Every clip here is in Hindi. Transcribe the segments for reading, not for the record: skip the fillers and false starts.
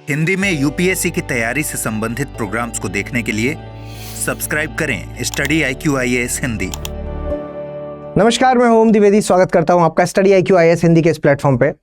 हिंदी में यूपीएससी की तैयारी से संबंधित प्रोग्राम्स को देखने के लिए सब्सक्राइब करें स्टडी IQ-IAS हिंदी। नमस्कार, मैं ओम द्विवेदी स्वागत करता हूं आपका स्टडी IQ-IAS हिंदी के इस प्लेटफॉर्म पे।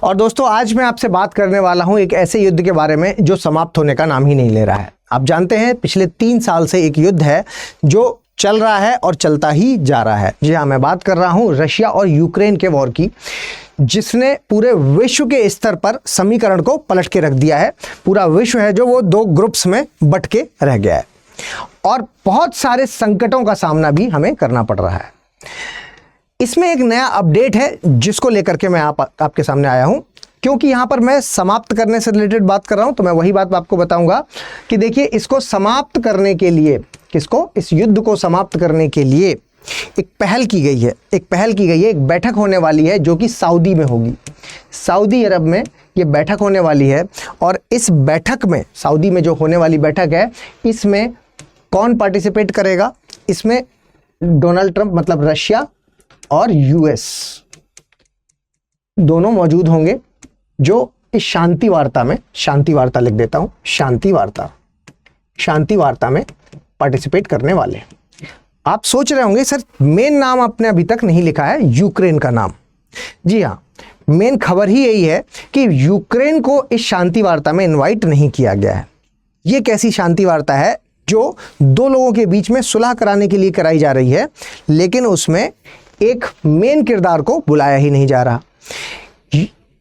और दोस्तों, आज मैं आपसे बात करने वाला हूं एक ऐसे युद्ध के बारे में जो समाप्त होने का नाम ही नहीं ले रहा है। आप जानते हैं, पिछले 3 साल से एक युद्ध है जो चल रहा है और चलता ही जा रहा है। जी हाँ, मैं बात कर रहा हूं रशिया और यूक्रेन के वॉर की, जिसने पूरे विश्व के स्तर पर समीकरण को पलट के रख दिया है। पूरा विश्व है जो वो 2 ग्रुप्स में बंट के रह गया है और बहुत सारे संकटों का सामना भी हमें करना पड़ रहा है। इसमें एक नया अपडेट है जिसको लेकर के मैं आपके सामने आया हूं, क्योंकि यहां पर मैं समाप्त करने से रिलेटेड बात कर रहा हूं। तो मैं वही बात आपको बताऊंगा कि देखिए, इसको समाप्त करने के लिए, इस युद्ध को समाप्त करने के लिए एक पहल की गई है। एक बैठक होने वाली है जो कि सऊदी में होगी। सऊदी अरब में ये बैठक होने वाली है और इस बैठक में, सऊदी में जो होने वाली बैठक है, इसमें कौन पार्टिसिपेट करेगा? इसमें डोनाल्ड ट्रंप, मतलब रशिया और यूएस दोनों मौजूद होंगे, जो इस शांति वार्ता लिख देता हूं, शांति वार्ता में पार्टिसिपेट करने वाले हैं। आप सोच रहे होंगे, सर मेन नाम आपने अभी तक नहीं लिखा है, यूक्रेन का नाम। जी हाँ, मेन खबर ही यही है कि यूक्रेन को इस शांति वार्ता में इनवाइट नहीं किया गया है। ये कैसी शांति वार्ता है जो 2 लोगों के बीच में सुलह कराने के लिए कराई जा रही है, लेकिन उसमें एक मेन किरदार को बुलाया ही नहीं जा रहा।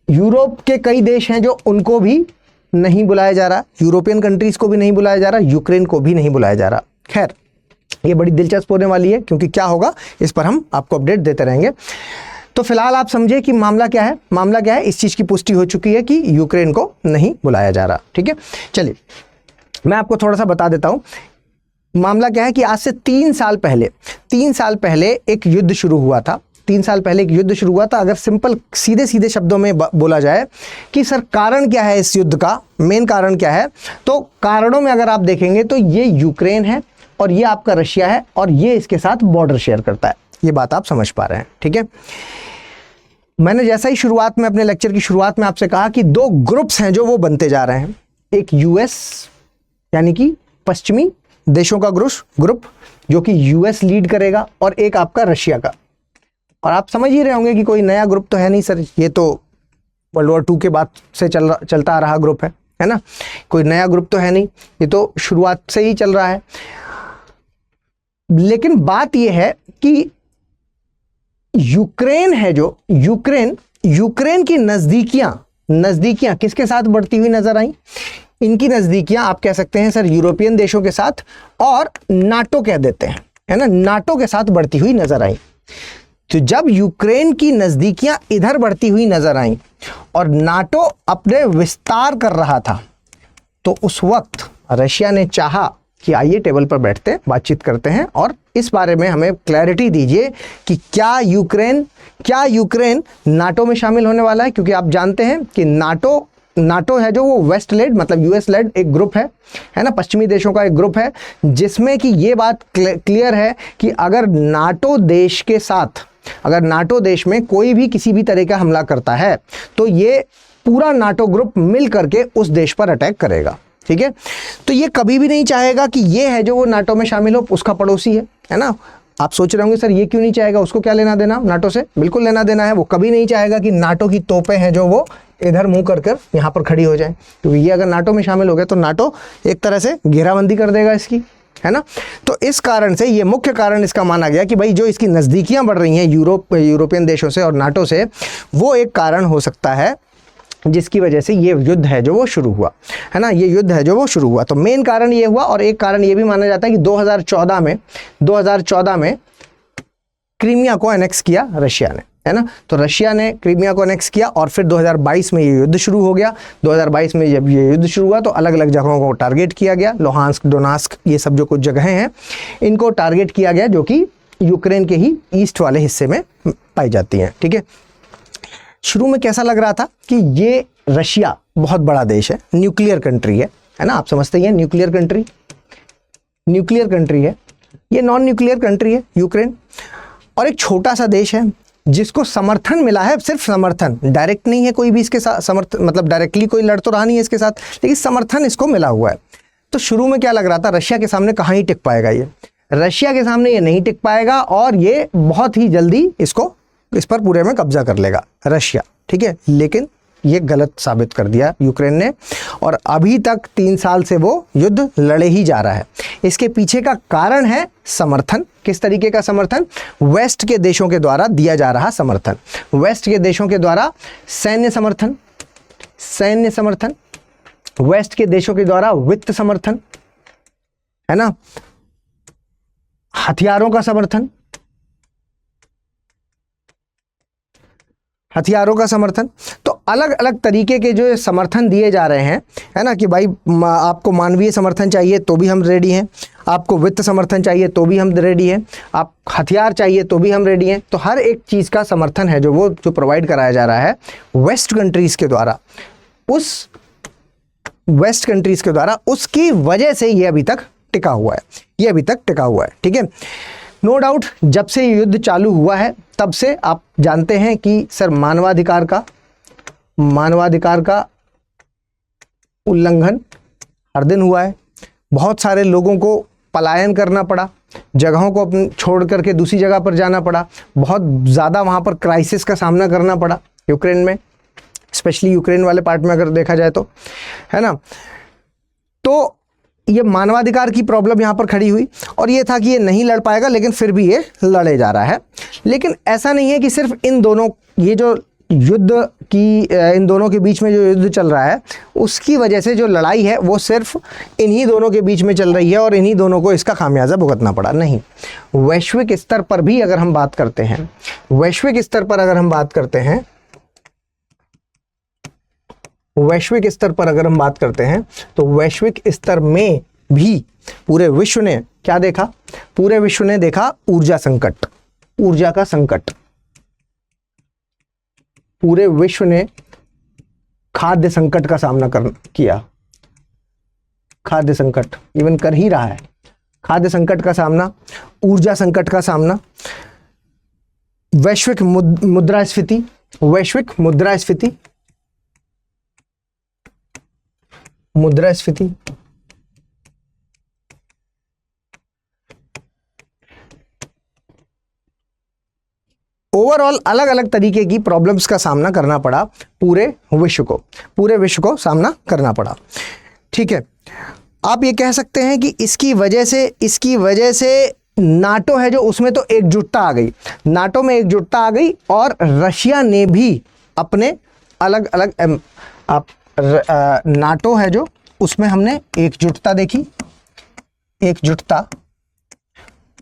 यूरोप के कई देश हैं जो उनको भी नहीं बुलाया जा रहा, यूरोपियन कंट्रीज को भी नहीं बुलाया जा रहा, यूक्रेन को भी नहीं बुलाया जा रहा। खैर, ये बड़ी दिलचस्प होने वाली है, क्योंकि क्या होगा इस पर हम आपको अपडेट देते रहेंगे। तो फिलहाल आप समझिए कि मामला क्या है। इस चीज़ की पुष्टि हो चुकी है कि यूक्रेन को नहीं बुलाया जा रहा। ठीक है, चलिए मैं आपको थोड़ा सा बता देता हूँ मामला क्या है। कि आज से 3 साल पहले एक युद्ध शुरू हुआ था। अगर सिंपल सीधे शब्दों में बोला जाए कि सर कारण क्या है इस युद्ध का, मेन कारण क्या है, तो कारणों में अगर आप देखेंगे तो ये यूक्रेन है और ये आपका रशिया है और ये इसके साथ बॉर्डर शेयर करता है। ये बात आप समझ पा रहे हैं, ठीक है। मैंने जैसा ही अपने लेक्चर की शुरुआत में आपसे कहा कि 2 ग्रुप्स हैं जो वो बनते जा रहे हैं। एक यूएस यानी कि पश्चिमी देशों का ग्रुप जो कि यूएस लीड करेगा, और एक आपका रशिया का। और आप समझ ही रहे होंगे कि कोई नया ग्रुप तो है नहीं सर, ये तो वर्ल्ड वॉर 2 के बाद से चलता आ रहा ग्रुप है ना। कोई नया ग्रुप तो है नहीं, ये तो शुरुआत से ही चल रहा है। लेकिन बात यह है कि यूक्रेन है जो यूक्रेन की नजदीकियां किसके साथ बढ़ती हुई नजर आई? इनकी नजदीकियां आप कह सकते हैं सर यूरोपियन देशों के साथ, और नाटो कह देते हैं, है ना, नाटो के साथ बढ़ती हुई नजर आई। तो जब यूक्रेन की नजदीकियां इधर बढ़ती हुई नजर आई और नाटो अपने विस्तार कर रहा था, तो उस वक्त रशिया ने चाहा कि आइए टेबल पर बैठते हैं, बातचीत करते हैं और इस बारे में हमें क्लैरिटी दीजिए कि क्या यूक्रेन नाटो में शामिल होने वाला है। क्योंकि आप जानते हैं कि नाटो है जो वो वेस्ट लेड, मतलब यूएस लेड एक ग्रुप है ना, पश्चिमी देशों का एक ग्रुप है, जिसमें कि ये बात क्लियर है कि अगर नाटो देश में कोई भी किसी भी तरह का हमला करता है तो ये पूरा नाटो ग्रुप मिल करके उस देश पर अटैक करेगा। ठीक है, तो ये कभी भी नहीं चाहेगा कि ये है जो वो नाटो में शामिल हो, उसका पड़ोसी है ना। आप सोच रहे होंगे सर ये क्यों नहीं चाहेगा, उसको क्या लेना देना नाटो से? बिल्कुल लेना देना है। वो कभी नहीं चाहेगा कि नाटो की तोपें हैं जो वो इधर मुंह कर यहाँ पर खड़ी हो जाए, क्योंकि ये अगर नाटो में शामिल हो गए तो नाटो एक तरह से घेराबंदी कर देगा इसकी, है ना। तो इस कारण से ये मुख्य कारण इसका माना गया कि भाई जो इसकी नज़दीकियाँ बढ़ रही हैं यूरोपियन देशों से और नाटो से, वो एक कारण हो सकता है जिसकी वजह से ये युद्ध है जो वो शुरू हुआ, है ना। तो मेन कारण ये हुआ, और एक कारण ये भी माना जाता है कि 2014 में क्रीमिया को एनेक्स किया रशिया ने, है ना। तो रशिया ने क्रीमिया को एनेक्स किया और फिर 2022 में ये युद्ध शुरू हो गया। 2022 में जब ये युद्ध शुरू हुआ तो अलग अलग जगहों को टारगेट किया गया, लोहांस्क, डोनास्क, ये सब जो कुछ जगहें हैं इनको टारगेट किया गया, जो कि यूक्रेन के ही ईस्ट वाले हिस्से में पाई जाती हैं। ठीक है, शुरू में कैसा लग रहा था कि ये रशिया बहुत बड़ा देश है, न्यूक्लियर कंट्री है ना। आप समझते हैं न्यूक्लियर कंट्री है, ये नॉन न्यूक्लियर कंट्री है यूक्रेन, और एक छोटा सा देश है जिसको समर्थन मिला है, सिर्फ समर्थन, डायरेक्ट नहीं है कोई भी इसके साथ समर्थन, मतलब डायरेक्टली कोई लड़ तो रहा नहीं है इसके साथ, लेकिन समर्थन इसको मिला हुआ है। तो शुरू में क्या लग रहा था, रशिया के सामने कहाँ ही टिक पाएगा ये, रशिया के सामने ये नहीं टिक पाएगा और ये बहुत ही जल्दी इस पर पूरे में कब्जा कर लेगा रशिया, ठीक है। लेकिन ये गलत साबित कर दिया यूक्रेन ने और अभी तक 3 साल से वो युद्ध लड़े ही जा रहा है। इसके पीछे का कारण है समर्थन। किस तरीके का समर्थन? वेस्ट के देशों के द्वारा दिया जा रहा समर्थन, वेस्ट के देशों के द्वारा सैन्य समर्थन, वेस्ट के देशों के द्वारा वित्त समर्थन, है ना, हथियारों का समर्थन, तो अलग अलग तरीके के जो समर्थन दिए जा रहे हैं, है ना, कि भाई आपको मानवीय समर्थन चाहिए तो भी हम रेडी हैं, आपको वित्त समर्थन चाहिए तो भी हम रेडी हैं, आप हथियार चाहिए तो भी हम रेडी हैं। तो हर एक चीज़ का समर्थन है जो प्रोवाइड कराया जा रहा है वेस्ट कंट्रीज़ के द्वारा, उसकी वजह से ये अभी तक टिका हुआ है, ठीक है। नो डाउट जब से युद्ध चालू हुआ है तब से आप जानते हैं कि सर मानवाधिकार का उल्लंघन हर दिन हुआ है, बहुत सारे लोगों को पलायन करना पड़ा, जगहों को अपने छोड़ करके दूसरी जगह पर जाना पड़ा, बहुत ज़्यादा वहाँ पर क्राइसिस का सामना करना पड़ा यूक्रेन में, स्पेशली यूक्रेन वाले पार्ट में अगर देखा जाए तो, है ना। तो ये मानवाधिकार की प्रॉब्लम यहाँ पर खड़ी हुई और ये था कि ये नहीं लड़ पाएगा, लेकिन फिर भी ये लड़े जा रहा है। लेकिन ऐसा नहीं है कि सिर्फ इन दोनों के बीच में जो युद्ध चल रहा है उसकी वजह से जो लड़ाई है वो सिर्फ इन्हीं दोनों के बीच में चल रही है और इन्हीं दोनों को इसका खामियाजा भुगतना पड़ा, नहीं। वैश्विक स्तर पर भी अगर हम बात करते हैं, वैश्विक स्तर पर अगर हम बात करते हैं तो वैश्विक स्तर में भी पूरे विश्व ने क्या देखा? पूरे विश्व ने देखा ऊर्जा का संकट, पूरे विश्व ने खाद्य संकट का सामना किया, खाद्य संकट इवन कर ही रहा है, खाद्य संकट का सामना, ऊर्जा संकट का सामना, वैश्विक मुद्रास्फीति ओवरऑल अलग अलग तरीके की प्रॉब्लम्स का सामना करना पड़ा पूरे विश्व को सामना करना पड़ा, ठीक है। आप ये कह सकते हैं कि इसकी वजह से नाटो है जो उसमें तो एकजुटता आ गई, नाटो में एकजुटता आ गई और रशिया ने भी अपने अलग अलग नाटो है जो उसमें हमने एकजुटता देखी,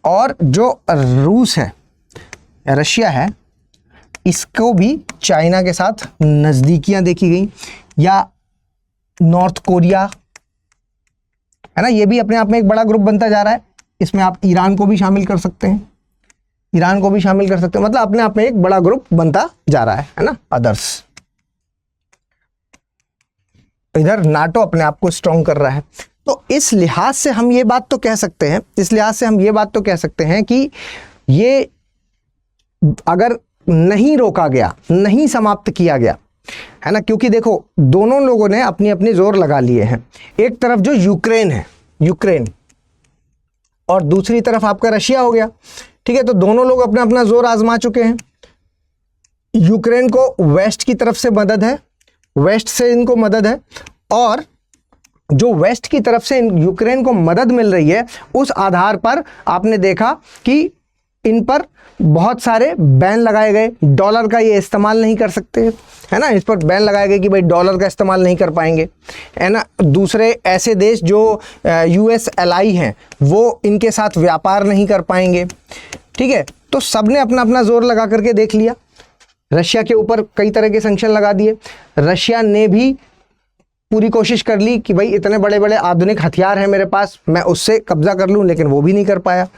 और जो रूस है, रशिया है, इसको भी चाइना के साथ नज़दीकियां देखी गई, या नॉर्थ कोरिया, है ना, ये भी अपने आप में एक बड़ा ग्रुप बनता जा रहा है। इसमें आप ईरान को भी शामिल कर सकते हैं, मतलब अपने आप में एक बड़ा ग्रुप बनता जा रहा है ना, अदर्स। इधर नाटो अपने आप को स्ट्रॉन्ग कर रहा है। तो इस लिहाज से हम ये बात तो कह सकते हैं कि ये अगर नहीं रोका गया, नहीं समाप्त किया गया, है ना, क्योंकि देखो दोनों लोगों ने अपनी अपनी जोर लगा लिए हैं। एक तरफ जो यूक्रेन और दूसरी तरफ आपका रशिया हो गया, ठीक है। तो दोनों लोग अपना अपना जोर आजमा चुके हैं। यूक्रेन को वेस्ट की तरफ से मदद है, वेस्ट से इनको मदद है, और जो वेस्ट की तरफ से यूक्रेन को मदद मिल रही है उस आधार पर आपने देखा कि इन पर बहुत सारे बैन लगाए गए। डॉलर का ये इस्तेमाल नहीं कर सकते, है ना, इस पर बैन लगाए गए कि भाई डॉलर का इस्तेमाल नहीं कर पाएंगे, है ना। दूसरे ऐसे देश जो यूएस एलाई हैं वो इनके साथ व्यापार नहीं कर पाएंगे, ठीक है। तो सब ने अपना अपना जोर लगा करके देख लिया, रशिया के ऊपर कई तरह के सैंक्शन लगा दिए। रशिया ने भी पूरी कोशिश कर ली कि भाई इतने बड़े बड़े आधुनिक हथियार हैं मेरे पास, मैं उससे कब्जा कर लूं, लेकिन वो भी नहीं कर पाया।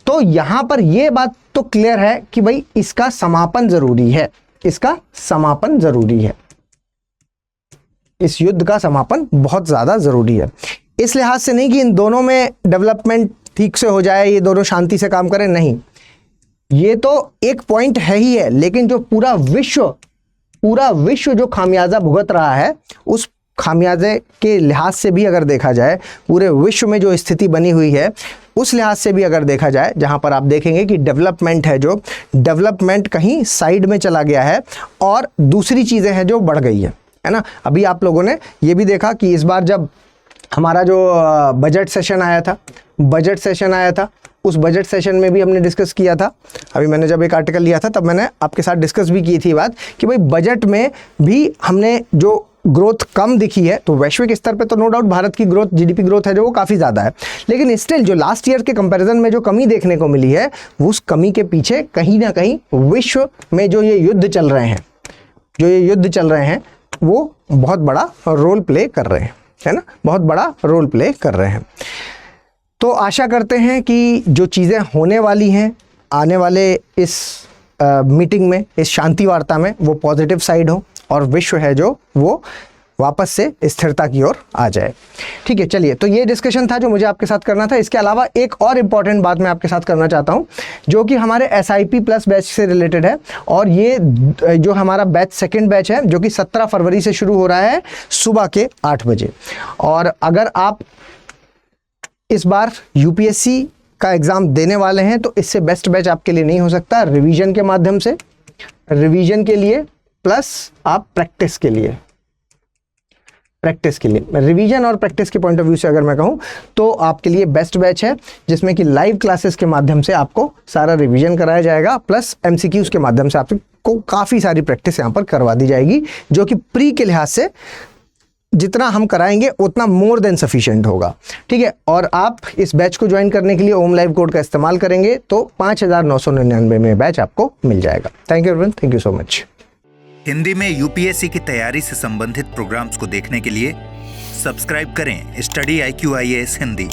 तो यहां पर यह बात तो क्लियर है कि भाई इसका समापन जरूरी है, इस युद्ध का समापन बहुत ज्यादा जरूरी है। इस लिहाज से नहीं कि इन दोनों में डेवलपमेंट ठीक से हो जाए, ये दोनों शांति से काम करें, नहीं, ये तो एक पॉइंट है ही है, लेकिन जो पूरा विश्व जो खामियाजा भुगत रहा है, उस खामियाजे के लिहाज से भी अगर देखा जाए, पूरे विश्व में जो स्थिति बनी हुई है उस लिहाज से भी अगर देखा जाए, जहां पर आप देखेंगे कि डेवलपमेंट है, जो डेवलपमेंट कहीं साइड में चला गया है और दूसरी चीज़ें हैं जो बढ़ गई है ना। अभी आप लोगों ने ये भी देखा कि इस बार जब हमारा जो बजट सेशन आया था, उस बजट सेशन में भी हमने डिस्कस किया था। अभी मैंने जब एक आर्टिकल लिया था तब मैंने आपके साथ डिस्कस भी की थी बात कि भाई बजट में भी हमने जो ग्रोथ कम दिखी है, तो वैश्विक स्तर पे तो नो डाउट भारत की ग्रोथ, जीडीपी ग्रोथ है जो वो काफ़ी ज़्यादा है, लेकिन स्टिल जो लास्ट ईयर के कंपैरिजन में जो कमी देखने को मिली है, उस कमी के पीछे कहीं ना कहीं विश्व में जो ये युद्ध चल रहे हैं वो बहुत बड़ा रोल प्ले कर रहे हैं, है ना, बहुत बड़ा रोल प्ले कर रहे हैं। तो आशा करते हैं कि जो चीज़ें होने वाली हैं आने वाले इस मीटिंग में, इस शांति वार्ता में, वो पॉजिटिव साइड हो और विश्व है जो वो वापस से स्थिरता की ओर आ जाए। ठीक है, चलिए, तो ये डिस्कशन था जो मुझे आपके साथ करना था। इसके अलावा एक और इम्पॉर्टेंट बात मैं आपके साथ करना चाहता हूँ, जो कि हमारे SIP प्लस बैच से रिलेटेड है, और ये जो हमारा बैच सेकंड बैच है, जो कि 17 फरवरी से शुरू हो रहा है सुबह के 8 बजे। और अगर आप इस बार UPSC का एग्ज़ाम देने वाले हैं तो इससे बेस्ट बैच आपके लिए नहीं हो सकता। रिवीजन के माध्यम से, रिवीजन के लिए प्लस आप प्रैक्टिस के लिए, रिवीजन और प्रैक्टिस के पॉइंट ऑफ व्यू से अगर मैं कहूँ तो आपके लिए बेस्ट बैच है, जिसमें कि लाइव क्लासेस के माध्यम से आपको सारा रिवीजन कराया जाएगा, प्लस MCQs के माध्यम से आपको काफ़ी सारी प्रैक्टिस यहाँ पर करवा दी जाएगी, जो कि प्री के लिहाज से जितना हम कराएंगे उतना मोर देन सफिशिएंट होगा। ठीक है, और आप इस बैच को ज्वाइन करने के लिए ओम लाइव कोड का इस्तेमाल करेंगे तो 5,999 में बैच आपको मिल जाएगा। Thank you everyone, thank you so much. Hindi में UPSC की तैयारी से संबंधित प्रोग्राम्स को देखने के लिए सब्सक्राइब करें स्टडी IQ IAS हिंदी।